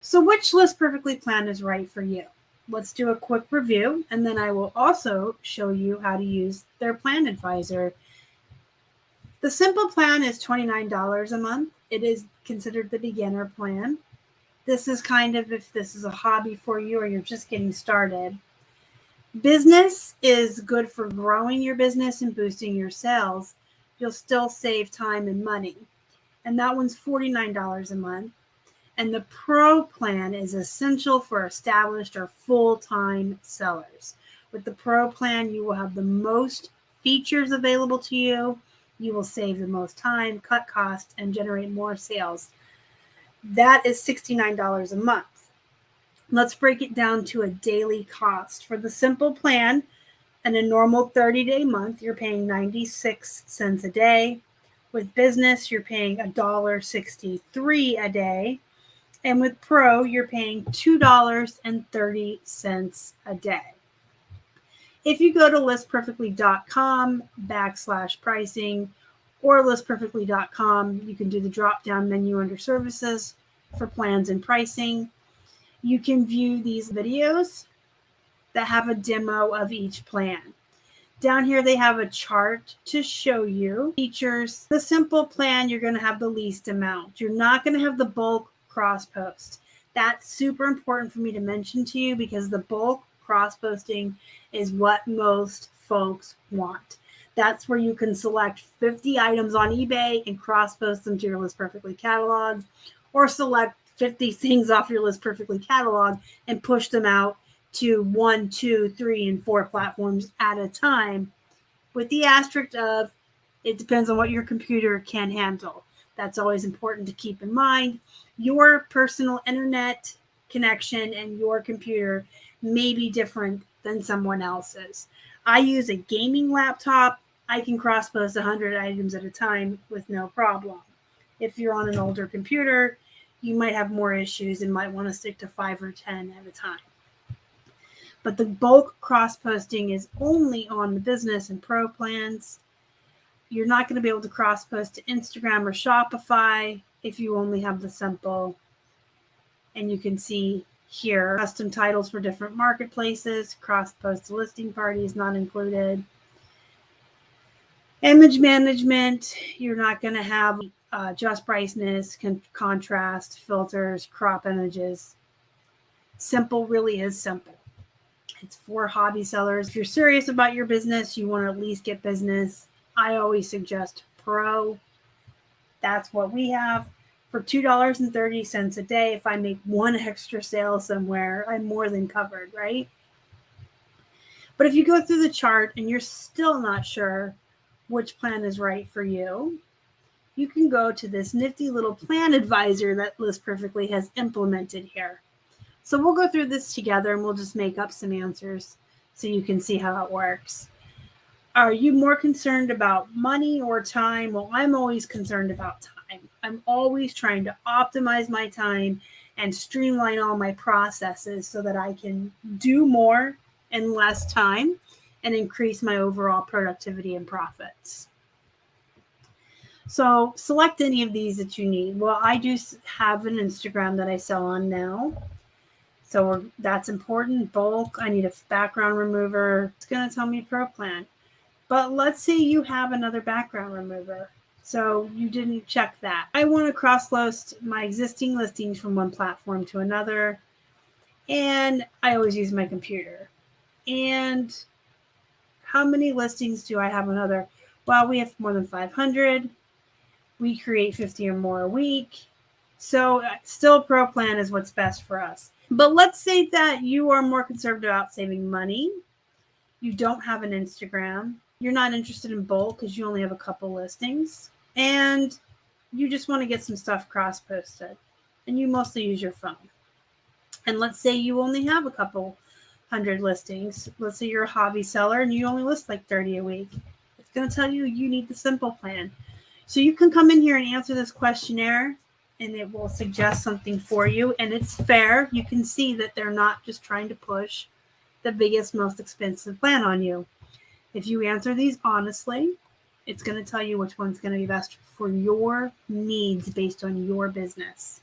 So which List Perfectly plan is right for you? Let's do a quick review, and then I will also show you how to use their plan advisor. The simple plan is $29 a month. It is considered the beginner plan. This is kind of if this is a hobby for you or you're just getting started. Business is good for growing your business and boosting your sales. You'll still save time and money. And that one's $49 a month. And the Pro plan is essential for established or full-time sellers. With the Pro plan, you will have the most features available to you. You will save the most time, cut costs, and generate more sales. That is $69 a month. Let's break it down to a daily cost. For the simple plan, in a normal 30-day month, you're paying 96 cents a day. With business, you're paying $1.63 a day. And with Pro, you're paying $2.30 a day. If you go to listperfectly.com/pricing or listperfectly.com, you can do the drop-down menu under services for plans and pricing. You can view these videos that have a demo of each plan. Down here, they have a chart to show you features. The simple plan, you're going to have the least amount. You're not going to have the bulk cross post. That's super important for me to mention to you because the bulk cross posting is what most folks want. That's where you can select 50 items on eBay and cross post them to your List Perfectly catalog, or select 50 things off your List Perfectly catalog and push them out to 1, 2, 3, and 4 platforms at a time, with the asterisk of it depends on what your computer can handle. That's always important to keep in mind. Your personal internet connection and your computer may be different than someone else's. I use a gaming laptop. I can cross-post 100 items at a time with no problem. If you're on an older computer, you might have more issues and might want to stick to 5 or 10 at a time. But the bulk cross-posting is only on the business and Pro plans. You're not going to be able to cross-post to Instagram or Shopify if you only have the simple. And you can see here custom titles for different marketplaces, cross-post to listing parties not included. Image management, you're not going to have just brightness, contrast, filters, crop images. Simple really is simple. It's for hobby sellers. If you're serious about your business, you want to at least get business, I always suggest Pro. That's what we have. For $2.30 a day, if I make one extra sale somewhere, I'm more than covered, right? But if you go through the chart and you're still not sure which plan is right for you, you can go to this nifty little plan advisor that List Perfectly has implemented here. So we'll go through this together and we'll just make up some answers so you can see how it works. Are you more concerned about money or time? Well, I'm always concerned about time. I'm always trying to optimize my time and streamline all my processes so that I can do more in less time and increase my overall productivity and profits. So select any of these that you need. Well, I do have an Instagram that I sell on now. So that's important. Bulk, I need a background remover. It's going to tell me Pro plan. But let's say you have another background remover. So you didn't check that. I want to cross-post my existing listings from one platform to another. And I always use my computer. And how many listings do I have on other? Well, we have more than 500. We create 50 or more a week. So still Pro plan is what's best for us. But let's say that you are more concerned about saving money. You don't have an Instagram. You're not interested in bulk because you only have a couple listings. And you just want to get some stuff cross-posted. And you mostly use your phone. And let's say you only have a couple hundred listings. Let's say you're a hobby seller and you only list like 30 a week. It's going to tell you you need the simple plan. So you can come in here and answer this questionnaire and it will suggest something for you. And it's fair. You can see that they're not just trying to push the biggest, most expensive plan on you. If you answer these honestly, it's going to tell you which one's going to be best for your needs based on your business.